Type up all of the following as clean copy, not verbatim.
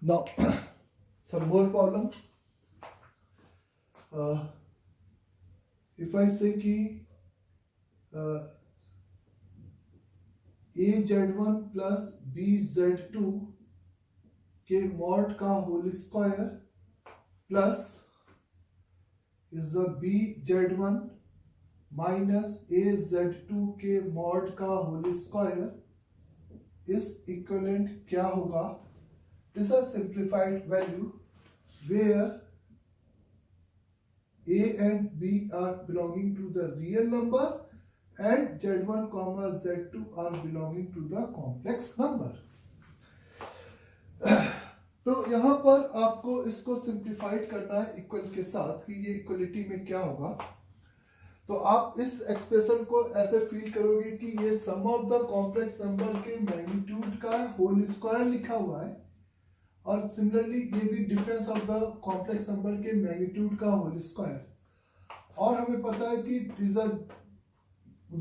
Now, some more problem. If I say कि A Z one plus B Z two के mod का whole square plus is the B Z one minus A Z two के mod का whole square इस equivalent क्या होगा? This is a simplified value where a and b are belonging to the real number and z1 comma z2 are belonging to the complex number. तो यहाँ पर आपको इसको सिंप्लीफाइड करना है इक्वल के साथ कि ये इक्वलिटी में क्या होगा. तो आप इस एक्सप्रेशन को ऐसे फील करोगे कि ये सम ऑफ द कॉम्प्लेक्स नंबर के मैग्नीट्यूड का होल स्क्वायर लिखा हुआ है और सिमिलरली ये भी difference of the complex number के मैग्नीट्यूड का होल स्क्वायर. और हमें पता है कि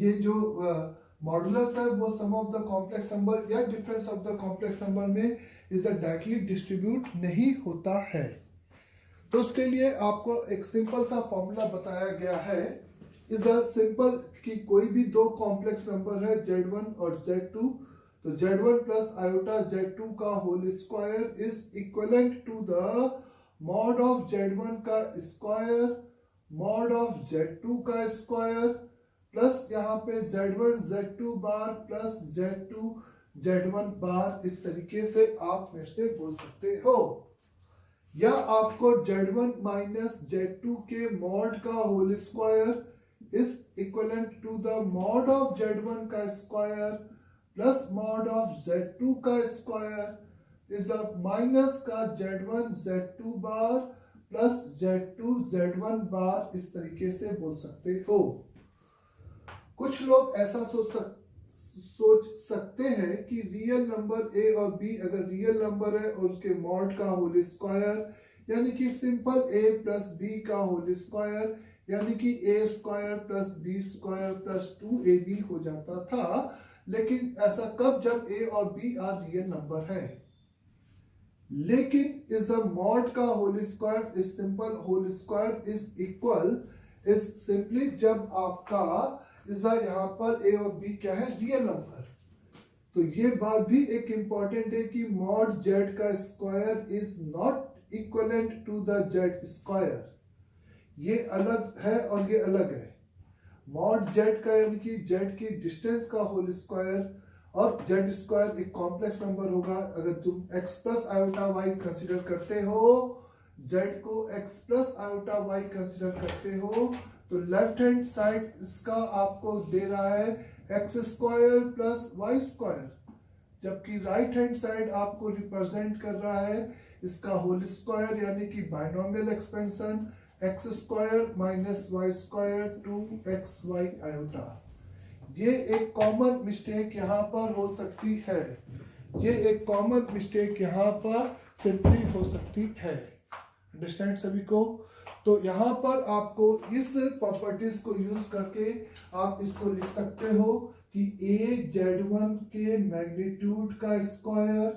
ये जो मॉडुलस है वो सम ऑफ द कॉम्प्लेक्स नंबर या difference of the complex number में इज डायरेक्टली डिस्ट्रीब्यूट नहीं होता है. तो उसके लिए आपको एक सिंपल सा फॉर्मूला बताया गया है. इज अ सिंपल कि कोई भी दो कॉम्प्लेक्स नंबर है z1 और z2, तो z1 प्लस आयोटा z2 का whole square is equivalent to the mod of z1 का स्क्वायर मॉड ऑफ z2 का स्क्वायर प्लस यहाँ पे z1 z2 बार प्लस z2 z1 बार. इस तरीके से आप मेरे से बोल सकते हो. या आपको z1 माइनस z2 के मॉड का whole square is equivalent to the mod of z1 का square plus mod of z2 का स्क्वायर इज माइनस का z1 z2 बार प्लस z2 z1 बार. इस तरीके से बोल सकते हो. कुछ लोग ऐसा सोच सकते हैं कि रियल नंबर a और b अगर रियल नंबर है और उसके मॉड का होल स्क्वायर यानी कि सिंपल a प्लस b का होल स्क्वायर यानी कि a square plus b square plus 2ab हो जाता था. लेकिन ऐसा कब? जब a और b आर रियल नंबर है. लेकिन इज द मॉड का whole square is simple whole square is equal is simply जब आपका इज यहाँ पर a और b क्या है? Real number. तो ये बात भी एक इंपॉर्टेंट है कि मॉड z का square is not equivalent to the z square. ये अलग है और ये अलग है. मॉड z का यानी कि z की डिस्टेंस का होल स्क्वायर और z स्क्वायर एक कॉम्प्लेक्स नंबर होगा. अगर तुम x plus iota y consider करते हो, z को x plus iota y consider करते हो, तो लेफ्ट हैंड साइड इसका आपको दे रहा है x square plus y square, जबकि राइट हैंड साइड आपको रिप्रेजेंट कर रहा है इसका होल स्क्वायर यानी कि binomial expansion x square minus y square 2xy iota. ये एक कॉमन मिस्टेक यहाँ पर हो सकती है. ये एक कॉमन मिस्टेक यहाँ पर सिंपली हो सकती है. अंडरस्टैंड सभी को? तो यहाँ पर आपको इस प्रॉपर्टीज को यूज करके आप इसको लिख सकते हो कि a z1 के मैग्नीट्यूड का स्क्वायर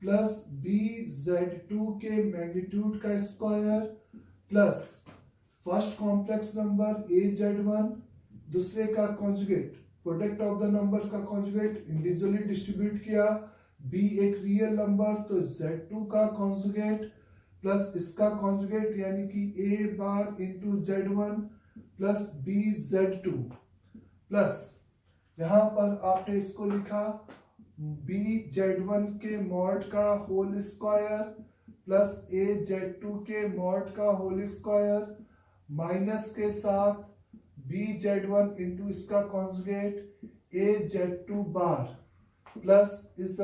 प्लस b z2 के मैग्नीट्यूड का square plus first complex number a z1 दूसरे का conjugate product of the numbers का कॉन्जुगेट इंडिविजुअली डिस्ट्रीब्यूट किया. b एक रियल नंबर तो z2 का कॉन्जुगेट प्लस इसका कॉन्जुगेट यानी कि a bar into z1 plus b z2 plus यहाँ पर आपने इसको लिखा b z1 के मॉड का whole square plus a z2 के मॉड का होल स्क्वायर माइनस के साथ b z1 इंटू इसका conjugate a z2 bar plus इस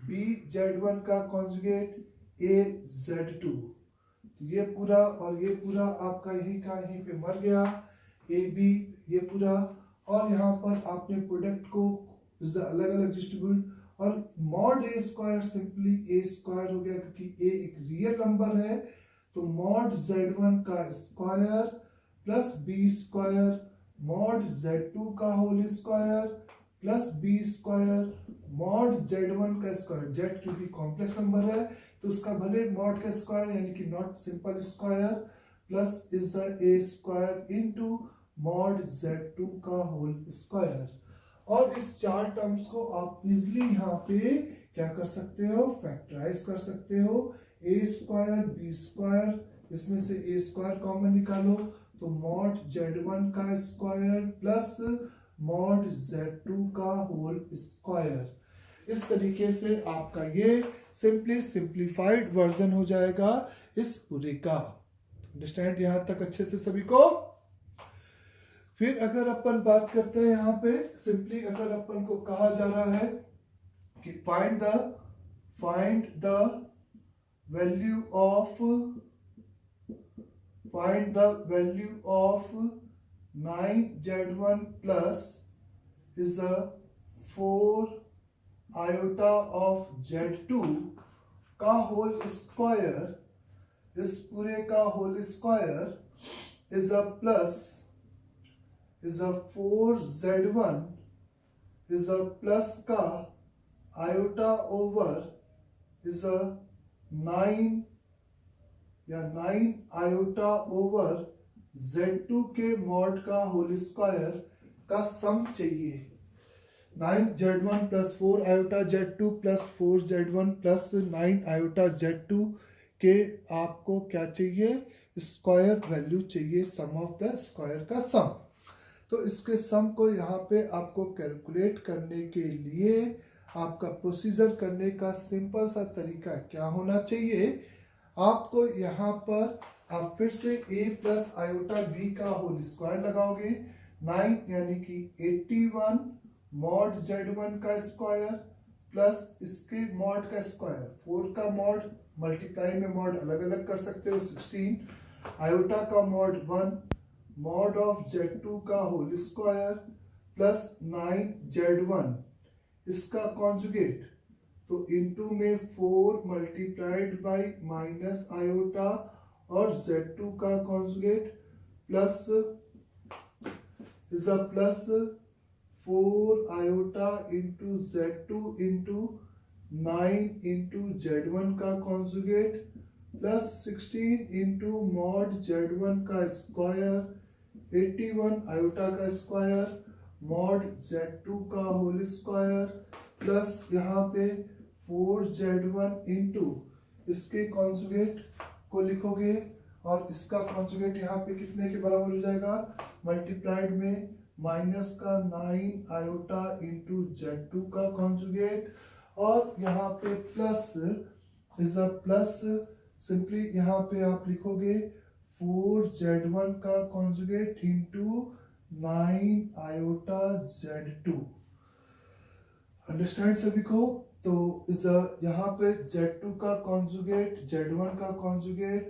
b z1 का कॉन्जुगेट a z2. ये पूरा और ये पूरा आपका यही का यहीं पे मर गया. a b ये पूरा और यहाँ पर आपने प्रोडक्ट को अलग अलग डिस्ट्रीब्यूट और mod a square simply a square हो गया क्योंकि a एक रियल नंबर है. तो मॉड z1 का square plus b square mod z2 का whole square plus b square mod z1 का स्क्वायर. z क्योंकि कॉम्प्लेक्स नंबर है तो उसका भले मॉड का स्क्वायर यानी कि not simple square plus is the a square into mod z2 का होल स्क्वायर। और इस चार टर्म्स को आप इजिली यहाँ पे क्या कर सकते हो, फैक्टराइज कर सकते हो। ए स्क्वायर बी स्क्वायर, इसमें से ए स्क्वायर कॉमन निकालो तो मॉड z1 का स्क्वायर प्लस मॉड z2 का होल स्क्वायर। इस तरीके से आपका ये सिंपली सिंप्लीफाइड वर्जन हो जाएगा इस पूरे का। अंडरस्टैंड यहां तक अच्छे से सभी को। फिर अगर अपन बात करते हैं यहाँ पे सिंपली, अगर अपन को कहा जा रहा है कि find the value of 9z1 plus is the 4 iota of z2 का होल स्क्वायर, इस पूरे का whole square is a plus is a 4z1 is a plus का iota over is a 9 या 9 iota over z2 के mod का whole square का सम चाहिए। 9z1 plus 4 iota z2 plus 4z1 plus 9 iota z2 के आपको क्या चाहिए, स्क्वायर वैल्यू चाहिए, सम ऑफ द स्क्वायर का सम। तो इसके सम को यहाँ पे आपको कैलकुलेट करने के लिए आपका प्रोसीजर करने का सिंपल सा तरीका क्या होना चाहिए, आपको यहाँ पर आप फिर से a प्लस आयोटा b का होल स्क्वायर लगाओगे। 9 यानी कि 81 मॉड z1 का स्क्वायर प्लस इसके मॉड का स्क्वायर, 4 का मॉड मल्टीप्लाई में मॉड अलग अलग कर सकते हो 16, आयोटा का मॉड 1 मॉड ऑफ z2 का होल स्क्वायर प्लस 9z1 इसका कॉन्जुगेट, तो इनटू में 4 मल्टीप्लाइड बाय माइनस आयोटा और z2 का conjugate plus is a plus 4 iota into z2 into 9 into z1 का conjugate plus 16 into mod z1 का square 81 iota का square mod z2 का whole square plus यहाँ पे 4z1 इंटू इसके conjugate को लिखोगे और इसका कॉन्जुगेट यहाँ पे कितने के बराबर हो जाएगा, मल्टीप्लाइड में माइनस का 9 आयोटा इंटू z2 का कॉन्जुगेट और यहाँ पे plus is a plus, simply यहाँ पे आप लिखोगे 4z1 का conjugate into 9 iota z2। Understand सभी को। तो इस यहाँ पे z2 का कॉन्जुगेट z1 का कॉन्जुगेट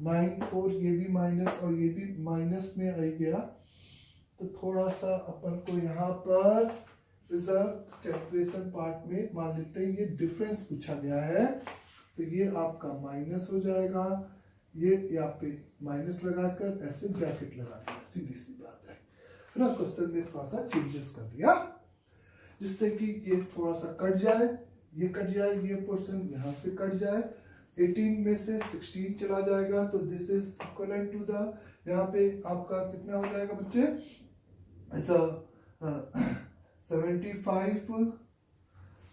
9 4 ये भी माइनस और ये भी माइनस में आ गया, तो थोड़ा सा अपन को यहाँ पर इस कैलकुलेशन पार्ट में मान लेते हैं ये डिफरेंस पूछा गया है, तो ये आपका माइनस हो जाएगा, ये यहाँ पे माइनस लगाकर ऐसे ब्रैकेट लगा दिया, सीधी सी बात है ना। क्वेश्चन में थोड़ा सा चेंजेस कर दिया जिससे कि ये थोड़ा सा कट जाए, ये कट जाए, ये पोर्शन यहाँ से कट जाए, 18 में से 16 चला जाएगा, तो this is equivalent to the, यहाँ पे आपका कितना हो जाएगा बच्चे, ऐसा 75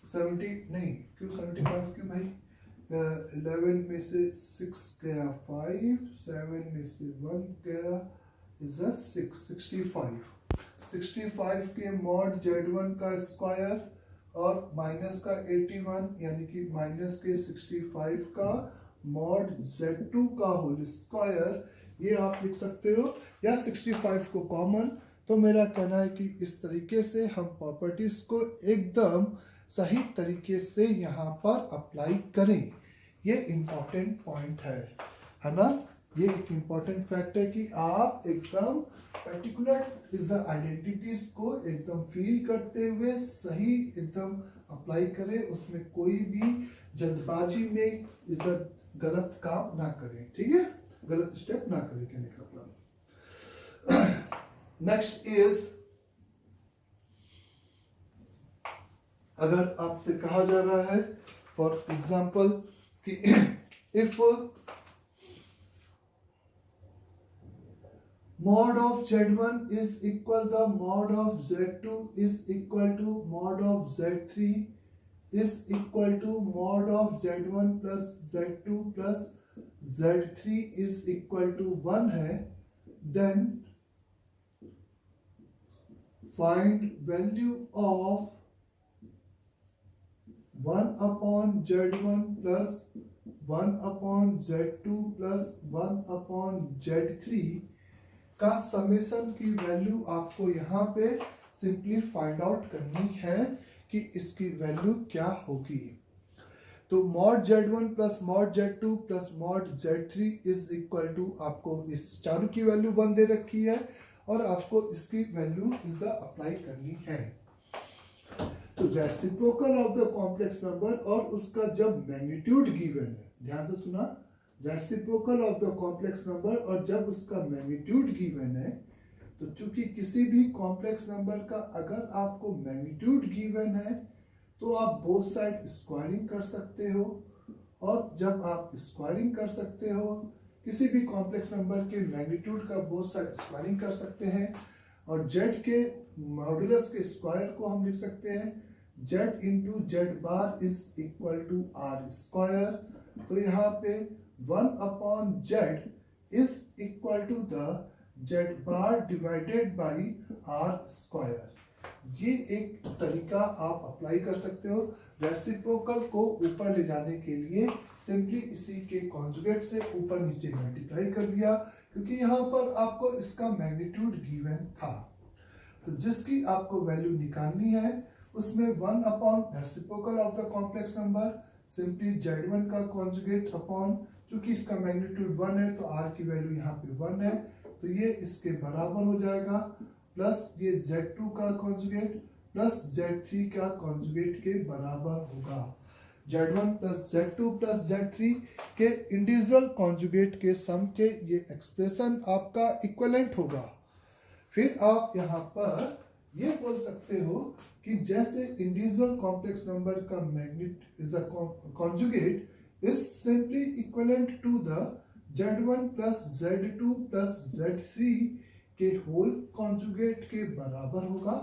70 नहीं, क्यों 75 क्यों भाई, 11 में से 6 गया 5, 7 में से 1 गया इज 65 के मॉड z1 का स्क्वायर और माइनस का 81 यानी कि माइनस के 65 का मॉड z2 का होल स्क्वायर, ये आप लिख सकते हो, या 65 को कॉमन। तो मेरा कहना है कि इस तरीके से हम प्रॉपर्टीज को एकदम सही तरीके से यहाँ पर अप्लाई करें, ये इम्पोर्टेंट पॉइंट है ना। ये एक इम्पोर्टेंट फैक्ट है कि आप एकदम पर्टिकुलर इस आइडेंटिटीज को एकदम फील करते हुए सही एकदम अप्लाई करें, उसमें कोई भी जल्दबाजी में इस गलत काम ना करें, ठीक है, गलत स्टेप ना करें, कहने का मतलब। नेक्स्ट इज, अगर आपसे कहा जा रहा है फॉर एग्जाम्पल कि if mod of z1 is equal the mod of z2 is equal to mod of z3 is equal to mod of z1 plus z2 plus z3 is equal to 1 है, then find value of 1 upon z1 plus 1 upon z2 plus 1 upon z3 का summation की value आपको यहाँ पे simply find out करनी है कि इसकी वैल्यू क्या होगी। तो mod z1 plus mod z2 plus mod z3 is equal to, आपको इस चारों की वैल्यू 1 दे रखी है और आपको इसकी वैल्यू इसे अप्लाई करनी है। तो reciprocal of the complex number और उसका जब मैग्नीट्यूड गिवन है, ध्यान से सुना, reciprocal of the complex number और जब उसका मैग्नीट्यूड गिवन है, तो चूंकि किसी भी कॉम्प्लेक्स नंबर का अगर आपको मैग्नीट्यूड गिवन है तो आप बोथ साइड स्क्वायरिंग कर सकते हो, और जब आप स्क्वायरिंग कर सकते हो किसी भी कॉम्प्लेक्स नंबर के मैग्नीट्यूड का बोथ साइड स्क्वायरिंग कर सकते हैं, और z के मॉडुलस के स्क्वायर को हम लिख सकते हैं z into z bar is equal to r square. तो यहाँ पे 1 upon z is equal to the z bar divided by r square. ये एक तरीका आप अप्लाई कर सकते हो रेसिप्रोकल को ऊपर ले जाने के लिए। सिंपली इसी के कॉन्जुगेट से ऊपर नीचे मल्टीप्लाई कर दिया, क्योंकि यहाँ पर आपको इसका मैग्नीट्यूड गिवन था। तो जिसकी आपको वैल्यू निकालनी है उसमें 1 upon reciprocal of the complex number, simply z1 का कॉन्जुगेट अपॉन, चूंकि इसका मैग्नीट्यूड 1 है तो r की वैल्यू यहाँ पे 1 है तो ये इसके बराबर हो जाएगा, प्लस ये z2 का कॉन्जुगेट प्लस z3 का कॉन्जुगेट के बराबर होगा। z1 plus z2 plus z3 के इंडिविजुअल कॉन्जुगेट के सम के ये एक्सप्रेशन आपका इक्विवेलेंट होगा। फिर आप यहाँ पर ये बोल सकते हो कि जैसे इंडिविजुअल कॉम्प्लेक्स नंबर का magnitude is the conjugate is simply equivalent to the z1 plus z2 plus z3 के होल कॉन्जुगेट के बराबर होगा।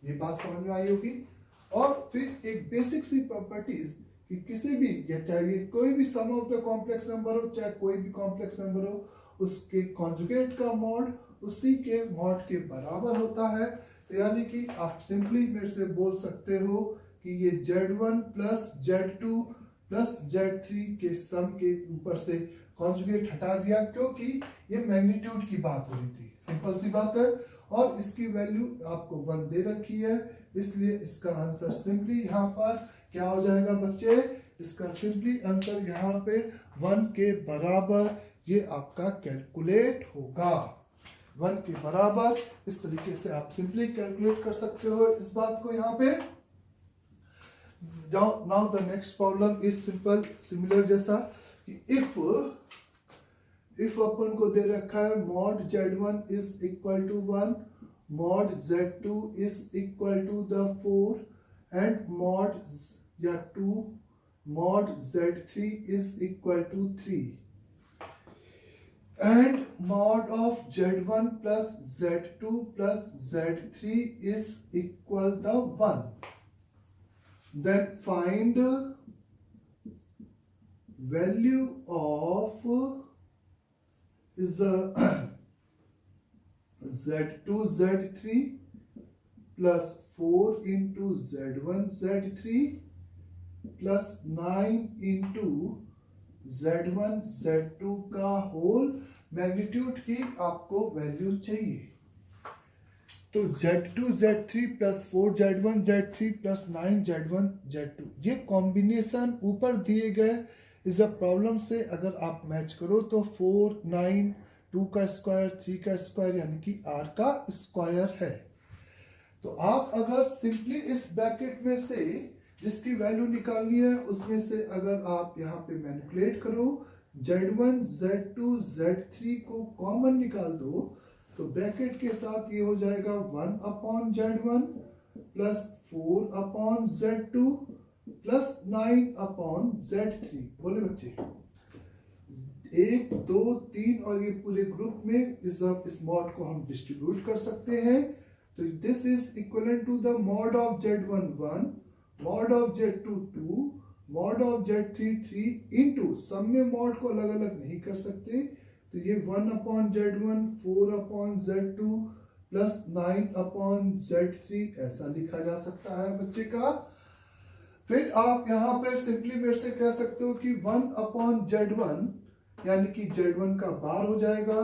ये बात समझ में आई होगी। और फिर एक बेसिक सी प्रॉपर्टीज कि किसी भी, या चाहे कोई भी सम ऑफ द कॉम्प्लेक्स नंबर हो चाहे कोई भी कॉम्प्लेक्स नंबर हो, उसके कॉन्जुगेट का मॉड उसी के मॉड के बराबर होता है। तो यानी कि आप सिंपली मेरे से बोल सकते हो कि ये z1 plus z2 plus z3 के सम के ऊपर से कॉन्जुगेट हटा दिया, क्योंकि ये मैग्नीट्यूड की बात हो रही थी। सिंपल सी बात है। और इसकी वैल्यू आपको 1 दे रखी है, इसलिए इसका आंसर सिंपली यहाँ पर क्या हो जाएगा बच्चे, इसका सिंपली आंसर यहाँ पे 1 के बराबर ये आपका कैलकुलेट होगा। 1 के बराबर इस तरीके से आप सिंपली कैलकुलेट कर सकते हो इस बात को यहाँ पे। Now the next problem is simple similar जैसा कि इफ अपन को दे रखा है mod z1 is equal to 1, mod z2 is equal to the 4 and mod या 2 mod z3 is equal to 3 and mod of z1 plus z2 plus z3 is equal the 1, then find value of is z2 z3 plus 4 into z1 z3 plus 9 into z1 z2 का whole magnitude की आपको value चाहिए। तो z2 z3 plus 4 z1 z3 plus 9 z1 z2 ये combination ऊपर दिए गए इस प्रॉब्लम से अगर आप मैच करो तो 4 9 2 का स्क्वायर 3 का स्क्वायर यानी कि r का स्क्वायर है। तो आप अगर सिंपली इस ब्रैकेट में से जिसकी वैल्यू निकालनी है उसमें से अगर आप यहाँ पे मैनिपुलेट करो z1 z2 z3 को कॉमन निकाल दो तो ब्रैकेट के साथ ये हो जाएगा 1 upon z1 plus 4 upon z2 plus 9/Z3। बोले बच्चे 1 2 3 और ये पूरे ग्रुप में इस मॉड को हम डिस्ट्रीब्यूट कर सकते हैं। तो this is equivalent to the mod of Z1 1, mod of Z2 2, mod of Z3 3 into सब में मॉड को अलग अलग नहीं कर सकते, तो ये 1/Z1 4/Z2 प्लस 9/Z3 ऐसा लिखा जा सकता है बच्चे का। फिर आप यहाँ पर सिंपली मेरे से कह सकते हो कि 1/Z1 यानी कि Z1 का बार हो जाएगा,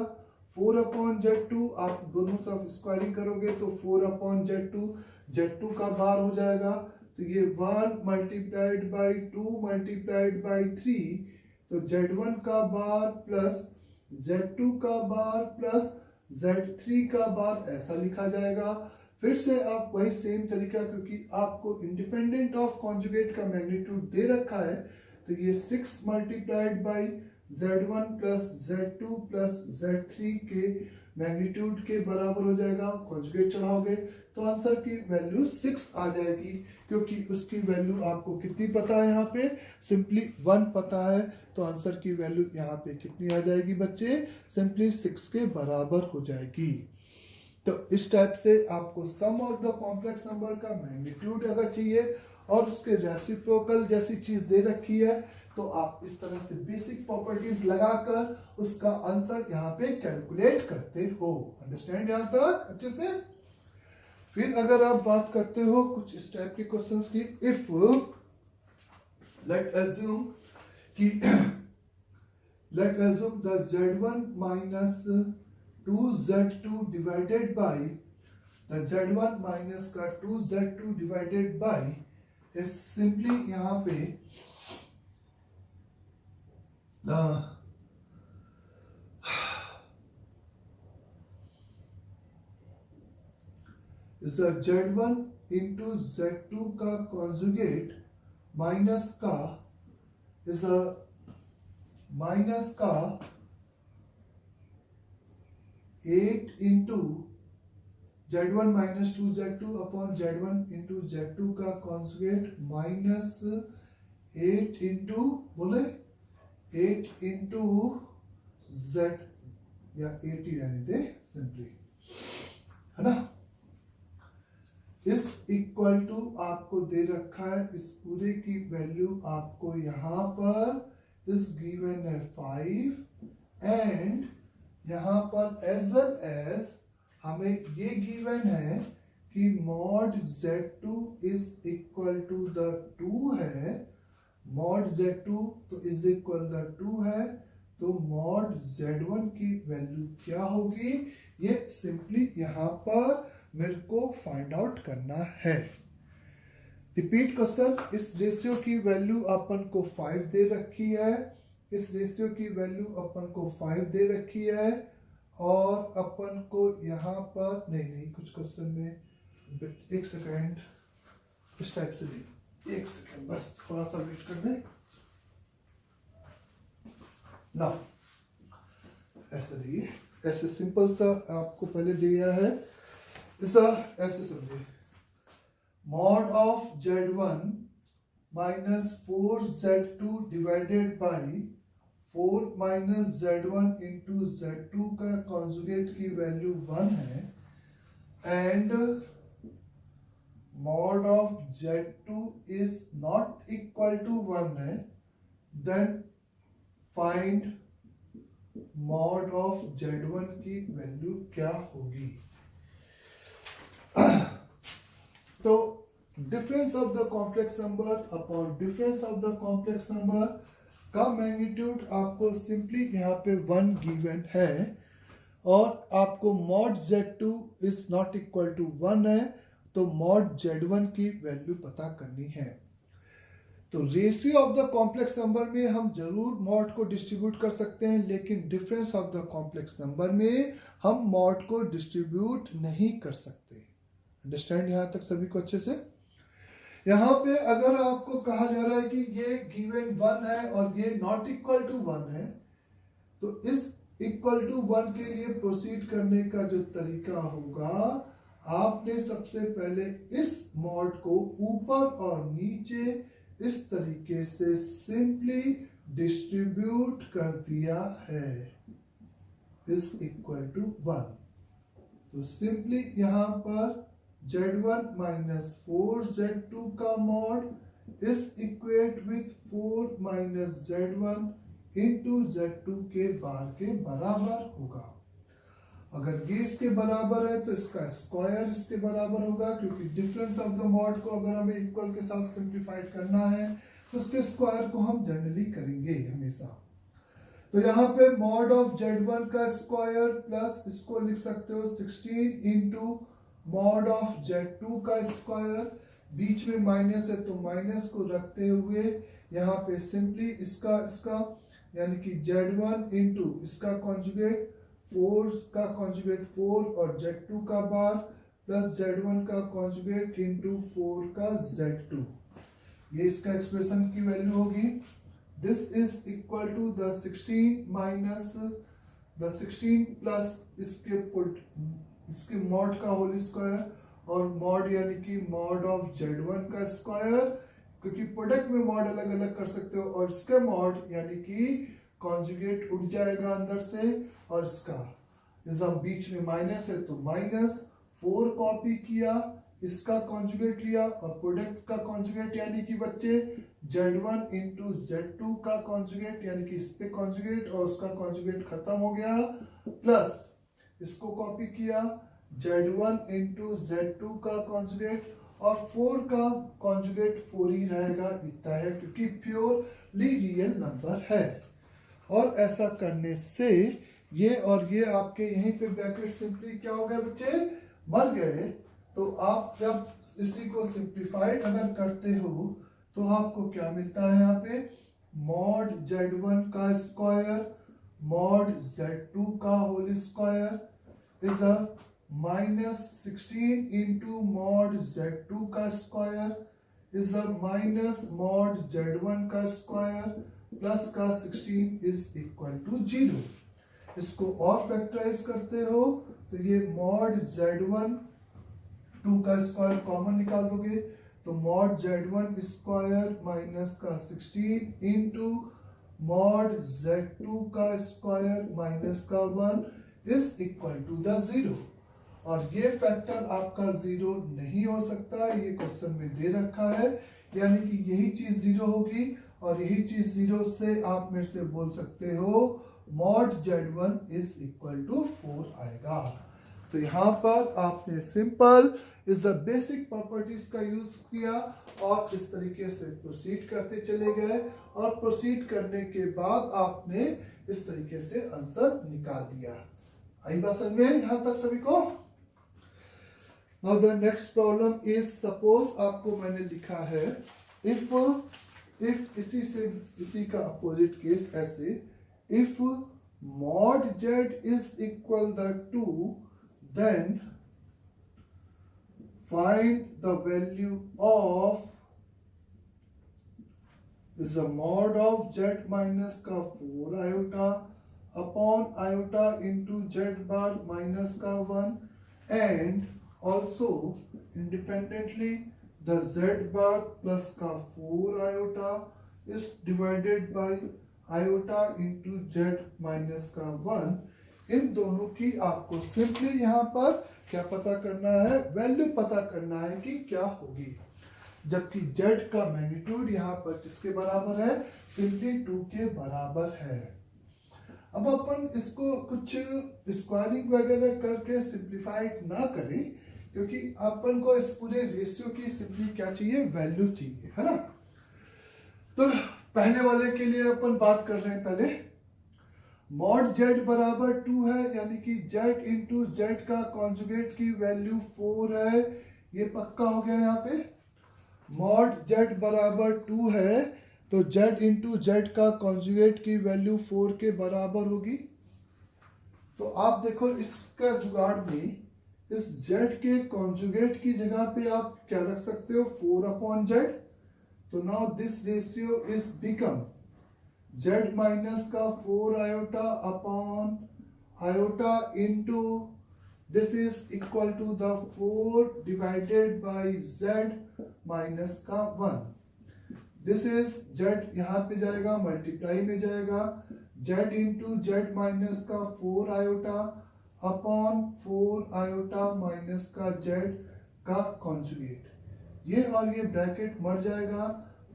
4/Z2 आप दोनों तरफ स्क्वायरिंग करोगे तो 4/Z2, Z2 का बार हो जाएगा, तो ये 1 मल्टीप्लाइड बाई 2 मल्टीप्लाइड बाई 3, तो Z1 का बार प्लस Z2 का बार प्लस Z3 का बार ऐसा लिखा जाएगा। फिर से आप वही सेम तरीका, क्योंकि आपको इंडिपेंडेंट ऑफ कॉन्जुगेट का मैग्नीट्यूड दे रखा है, तो ये 6 multiplied by Z1 plus Z2 plus Z3 के मैग्नीट्यूड के बराबर हो जाएगा। कॉन्जुगेट चढ़ाओगे तो आंसर की वैल्यू 6 आ जाएगी, क्योंकि उसकी वैल्यू आपको कितनी पता है, यहाँ पे सिंपली 1 पता है, तो आंसर की वैल्यू यहाँ पे कितनी आ जाएगी बच्चे, सिंपली 6 के बराबर हो जाएगी। तो इस टाइप से आपको सम ऑफ द कॉम्प्लेक्स नंबर का मैग्नीट्यूड अगर चाहिए और उसके रेसिप्रोकल जैसी चीज दे रखी है, तो आप इस तरह से बेसिक प्रॉपर्टीज लगाकर उसका आंसर यहाँ पे कैलकुलेट करते हो। अंडरस्टैंड यहाँ तक अच्छे से। फिर अगर आप बात करते हो कुछ इस टाइप के क्वेश्चंस की, इफ लेट अज्यूम कि late assume the Z1 minus 2Z2 divided by the Z1 minus का 2Z2 divided by is simply यहाँ पे इस Z1 इंटू Z2 का कॉन्जुगेट माइनस का इस माइनस का 8 into Z1 minus 2Z2 upon Z1 into Z2 का कॉन्जुगेट माइनस 8 इंटू बोले 8 इंटू Z या 80 रहने दे सिंपली, है ना। इस इक्वल टू आपको दे रखा है, इस पूरे की वैल्यू आपको यहां पर इस गिवन है 5 एंड यहां पर एज वेल एज हमें ये गिवन है कि mod Z2 is equal to the 2 है, मॉड Z2 तो इज इक्वल द 2 है, तो मॉड Z1 की वैल्यू क्या होगी, ये सिंपली यहां पर मेरे को फाइंड आउट करना है। रिपीट क्वेश्चन, इस रेशियो की वैल्यू अपन को 5 दे रखी है, इस रेशियो की वैल्यू अपन को 5 दे रखी है, और अपन को यहाँ पर नहीं कुछ क्वेश्चन में एक सेकेंड इस टाइप से नहीं, एक सेकेंड बस थोड़ा सा वेट कर दे ना, ऐसे नहीं, ऐसे सिंपल सा आपको पहले दिया है, ऐसे समझिए, mod of Z1 minus 4Z2 divided by 4 minus Z1 into Z2 का कॉन्जुगेट की वैल्यू 1 है, and mod of Z2 is not equal to 1 है, then find mod of Z1 की वैल्यू क्या होगी। तो difference of the complex number upon difference of the complex number का magnitude आपको सिंपली यहाँ पे 1 गिवन है, और आपको mod Z2 is not equal to 1 है, तो मॉड Z1 की वैल्यू पता करनी है। तो ratio of the complex number में हम जरूर मॉड को डिस्ट्रीब्यूट कर सकते हैं, लेकिन difference of the complex number में हम मॉड को डिस्ट्रीब्यूट नहीं कर सकते। अंडरस्टैंड यहाँ तक सभी को अच्छे से। यहाँ पे अगर आपको कहा जा रहा है कि ये गिवन 1 है और ये नॉट इक्वल टू 1 है, तो इस इक्वल टू 1 के लिए प्रोसीड करने का जो तरीका होगा, आपने सबसे पहले इस मॉड को ऊपर और नीचे इस तरीके से सिंपली डिस्ट्रीब्यूट कर दिया है इज इक्वल टू 1। तो सिंपली यहां पर z1 माइनस 4z2 का mod is equate with 4 minus z1 into z2 के बार के बराबर होगा। अगर ये इसके बराबर है तो इसका स्क्वायर इसके बराबर होगा, क्योंकि डिफरेंस ऑफ द मॉड को अगर हमें इक्वल के साथ सिंप्लीफाइड करना है तो उसके स्क्वायर को हम जनरली करेंगे हमेशा। तो यहाँ पे मॉड ऑफ z1 का स्क्वायर प्लस इसको लिख सकते हो 16 इंटू मॉड ऑफ z2 का स्क्वायर, बीच में माइनस है तो माइनस को रखते हुए यहाँ पे सिंपली इसका यानी कि z1 इंटू इसका कॉन्जुगेट 4 का कॉन्जुगेट 4 और z2 का बार प्लस z1 का कॉन्जुगेट इंटू 4 का z2, ये इसका एक्सप्रेशन की वैल्यू होगी। This is equal to the 16 minus the 16 plus इसके मॉड का होल स्क्वायर और मॉड यानी कि मॉड ऑफ z1 का स्क्वायर, क्योंकि प्रोडक्ट में मॉड अलग अलग कर सकते हो, और इसका मॉड यानी कि कॉन्जुगेट उठ जाएगा अंदर से, और इसका बीच में माइनस है तो माइनस 4 कॉपी किया, इसका कॉन्जुगेट लिया और प्रोडक्ट का कॉन्जुगेट यानी कि बच्चे z1 इंटू z2 का कॉन्जुगेट यानी कि इस पे कॉन्जुगेट और उसका कॉन्जुगेट खत्म हो गया, प्लस इसको कॉपी किया z1 इंटू z2 का कॉन्जुगेट और 4 का कॉन्जुगेट 4 ही रहेगा, इतना है क्योंकि प्योरली रियल नंबर है। और ऐसा करने से ये और ये आपके यहीं पे ब्रैकेट सिंपली क्या हो गया बच्चे, मर गए। तो आप जब इसी को सिंप्लीफाइड अगर करते हो तो आपको क्या मिलता है, यहाँ पे मॉड z1 का स्क्वायर मॉड z2 का whole square is a minus 16 into mod z2 का square is a minus mod z1 का स्क्वायर प्लस का 16 इज इक्वल टू 0। इसको और फैक्टराइज करते हो तो ये मॉड z1 2 का स्क्वायर कॉमन निकाल दोगे तो मॉड z1 स्क्वायर माइनस का 16 इंटू मॉड z2 का स्क्वायर माइनस का 1 इज इक्वल टू द 0। और ये फैक्टर आपका 0 नहीं हो सकता, ये क्वेश्चन में दे रखा है, यानी कि यही चीज 0 होगी और यही चीज 0 से आप मेरे से बोल सकते हो mod z1 is equal to 4 आएगा। तो यहाँ पर आपने सिंपल इस बेसिक प्रॉपर्टीज का यूज किया और इस तरीके से प्रोसीड करते चले गए, और प्रोसीड करने के बाद आपने इस तरीके से आंसर निकाल दिया। आई बात समझ में यहाँ तक सभी को? Now the next problem is, suppose आपको मैंने लिखा है इफ इसी का अपोजिट केस ऐसे, if mod z is equal to then find the value of is a mod of z minus का 4 iota upon iota into z bar minus का 1 and also independently the z bar plus का 4 iota is divided by iota into z minus का 1। इन दोनों की आपको simply यहाँ पर क्या पता करना है, वैल्यू पता करना है कि क्या होगी, जबकि z का मैग्नीट्यूड यहाँ पर किसके बराबर है, सिंपली 2 के बराबर है। अब अपन इसको कुछ स्क्वायरिंग वगैरह करके सिंप्लीफाइड ना करें, क्योंकि अपन को इस पूरे रेशियो की सिंपली क्या चाहिए, वैल्यू चाहिए, है ना। तो पहले वाले के लिए अपन बात कर रहे हैं, पहले मॉड z बराबर 2 है, यानी कि z इंटू जेड का कॉन्जुगेट की वैल्यू 4 है, ये पक्का हो गया। यहाँ पे मॉड z बराबर 2 है तो z इंटू जेड का कॉन्जुगेट की वैल्यू 4 के बराबर होगी। तो आप देखो इसका जुगाड़ में इस z के कॉन्जुगेट की जगह पे आप क्या रख सकते हो, 4/z। तो now this ratio is become z minus का 4 iota upon iota into this is equal to the 4 divided by z minus का 1। दिस इज z यहाँ पे जाएगा मल्टीप्लाई में जाएगा z इंटू जेड माइनस का 4 आयोटा अपॉन 4 आयोटा माइनस का z का कॉन्जुगेट। ये और ये ब्रैकेट मर जाएगा,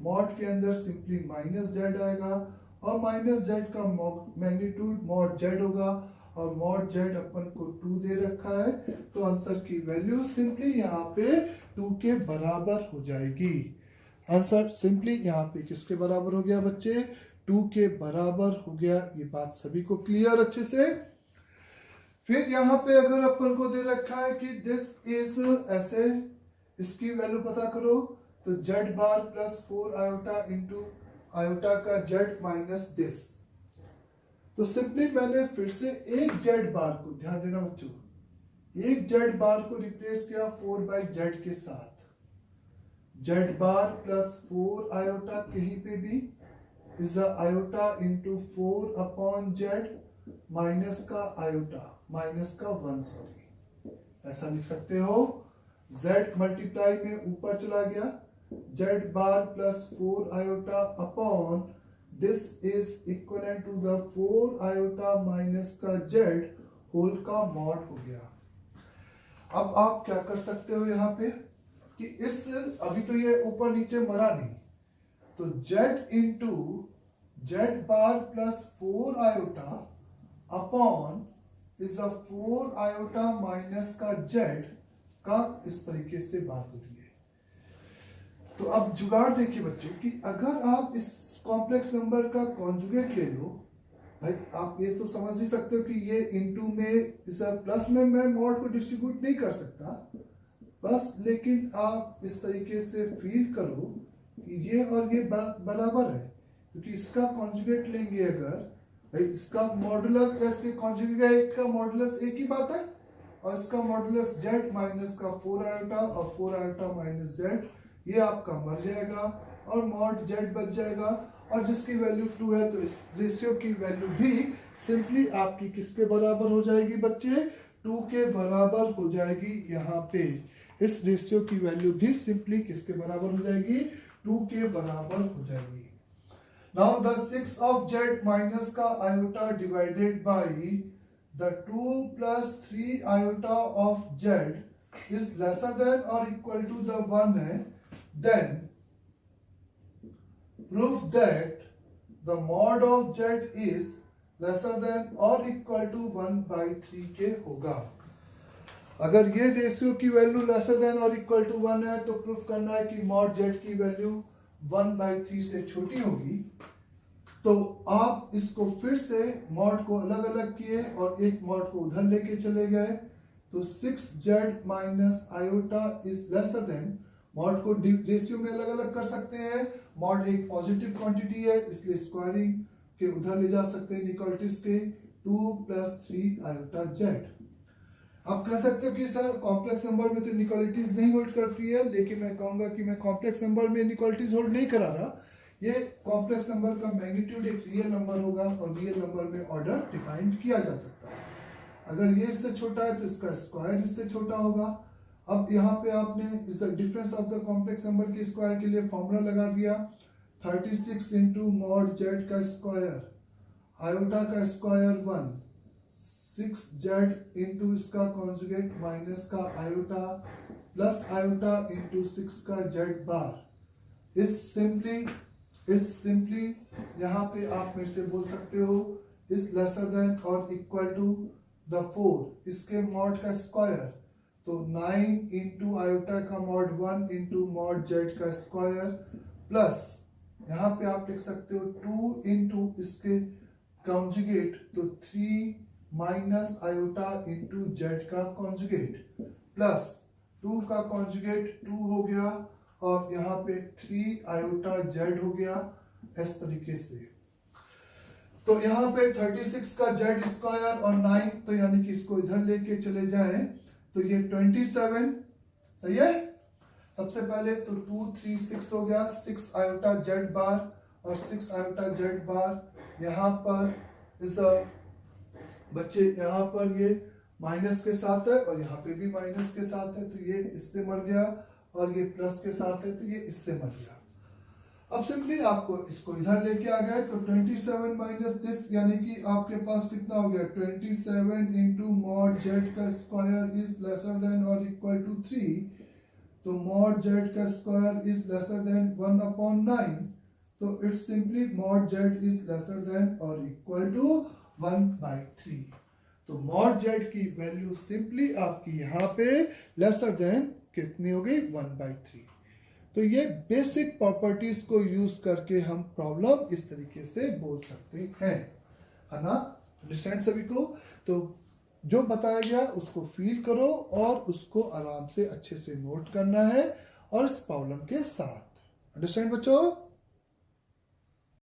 मॉड के अंदर सिंपली माइनस z आएगा और माइनस z का मैग्नीट्यूड मॉड z होगा और मॉड z अपन को 2 दे रखा है, तो आंसर की वैल्यू सिंपली यहाँ पे 2 के बराबर हो जाएगी। आंसर सिंपली यहाँ पे किसके बराबर हो गया बच्चे? 2 के बराबर हो गया। ये बात सभी को क्लियर अच्छे से? फिर यहाँ पे अगर अपन को दे रखा है कि दिस इज ऐसे, इसकी वैल्यू पता करो, तो z bar plus 4 iota into iota का z माइनस दिस। तो सिंपली मैंने फिर से एक z बार को, ध्यान देना बच्चों, एक z बार को रिप्लेस किया 4 बाई z के साथ। z बार प्लस 4 आयोटा कहीं पे भी is iota into 4 upon z minus का आयोटा माइनस का 1, सॉरी ऐसा लिख सकते हो। z मल्टीप्लाई में ऊपर चला गया, z bar plus 4 iota upon this is equal to the 4 iota minus का z होल का मॉड हो गया। अब आप क्या कर सकते हो यहाँ पे कि इस, अभी तो ये ऊपर नीचे मरा नहीं, तो z into z bar plus 4 iota upon is the 4 iota minus का z का इस तरीके से बात हो रही है। तो अब जुगाड़ देखिए बच्चों कि अगर आप इस कॉम्प्लेक्स नंबर का कॉन्जुगेट ले लो, भाई आप ये तो समझ ही सकते हो कि ये इनटू में इस प्लस में मैं मॉड को डिस्ट्रीब्यूट नहीं कर सकता बस, लेकिन आप इस तरीके से फील करो कि ये और ये बराबर है, क्योंकि इसका कॉन्जुगेट लेंगे अगर, भाई इसका मॉडुलस या इसके कॉन्जुगेट का मॉडुलस एक ही बात है, और इसका मॉडुलस z माइनस का 4 आयोटा और 4 आयोटा माइनस z, ये आपका मर जाएगा और मॉड z बच जाएगा, और जिसकी वैल्यू 2 है तो इस रेशियो की वैल्यू भी सिंपली आपकी किसके बराबर हो जाएगी बच्चे? 2 के बराबर हो जाएगी। यहाँ पे इस रेशियो की वैल्यू भी सिंपली किसके बराबर हो जाएगी? 2 के बराबर हो जाएगी। Now the 6 of z minus का iota divided by the 2 plus 3 iota of z is lesser than और इक्वल टू द 1 है, then prove that the mod of z is lesser than or equal to 1 by 3 के होगा। अगर ये ratio की value laser than और equal to 1 है तो प्रूफ करना है कि मॉड z की वैल्यू 1 by 3 से छोटी होगी। तो आप इसको फिर से मॉड को अलग अलग किए और एक मॉड को उधर लेके चले गए, तो 6z minus iota is lesser then, mod को रेशियो में अलग अलग कर सकते हैं, मॉड एक पॉजिटिव क्वांटिटी है इसलिए स्क्वायरिंग के उधर ले जा सकते हैं निकोल्टिस के 2 प्लस 3 आयोटा z। आप कह सकते हो कि सर कॉम्प्लेक्स नंबर में तो इनइक्वालिटीज नहीं होल्ड करती है, लेकिन मैं कहूंगा कि मैं कॉम्प्लेक्स नंबर में इनइक्वालिटीज होल्ड नहीं करा रहा। ये कॉम्प्लेक्स नंबर का मैग्नीट्यूड एक रियल नंबर होगा और रियल नंबर में ऑर्डर डिफाइन किया जा सकता है। अगर ये इससे छोटा है तो इसका स्क्वायर इससे छोटा होगा। अब यहाँ पे आपने इस difference of the complex number के स्क्वायर के लिए फॉर्मूला लगा दिया, 36 इंटू मॉड जेड का स्क्वायर आयोटा का स्क्वायर 1, 6z इंटू इसका कॉन्जुगेट माइनस का आयोटा प्लस आयोटा इंटू 6 का z बार। इस सिंपली यहाँ पे आप मेरे से बोल सकते हो इस लेसर देन और इक्वल टू द 4 इसके मॉड का स्क्वायर, तो 9 इंटू आयोटा का मॉड 1 इंटू मॉड जेड का स्क्वायर प्लस यहाँ पे आप लिख सकते हो 2 इंटू इसके कॉन्जुगेट, तो 3 माइनस आयोटा इंटू जेड का कॉन्जुगेट प्लस 2 का कॉन्जुगेट 2 हो गया और यहाँ पे 3 आयोटा जेड हो गया इस तरीके से। तो यहाँ पे 36 का जेड स्क्वायर और 9, तो यानी कि इसको इधर लेके चले जाए तो ये 27 सही है। सबसे पहले तो 2 3 6 हो गया, 6 आयोटा जेड बार और 6 आयोटा जेड बार। यहाँ पर इस बच्चे यहाँ पर ये माइनस के साथ है और यहाँ पे भी माइनस के साथ है, तो ये इससे मर गया और ये प्लस के साथ है तो ये इससे मर गया। अब सिंपली आपको इसको इधर लेके आ गए तो 27 माइनस दिस यानी कि आपके पास कितना हो गया 27 इंटू मॉड जेड का स्क्वायर इज लेसर देन और इक्वल टू 3। तो मॉड जेड का स्क्वायर इज लेसर देन 1/9। तो it's simply mod Z is lesser than और इक्वल टू 1/3। तो मॉड जेड की वैल्यू सिंपली आपकी यहाँ पे लेसर देन कितनी हो गई 1/3। तो ये बेसिक प्रॉपर्टीज को यूज करके हम प्रॉब्लम इस तरीके से बोल सकते हैं, है ना। अंडरस्टैंड सभी को। तो जो बताया गया उसको फील करो और उसको आराम से अच्छे से नोट करना है और इस प्रॉब्लम के साथ। अंडरस्टैंड बच्चों।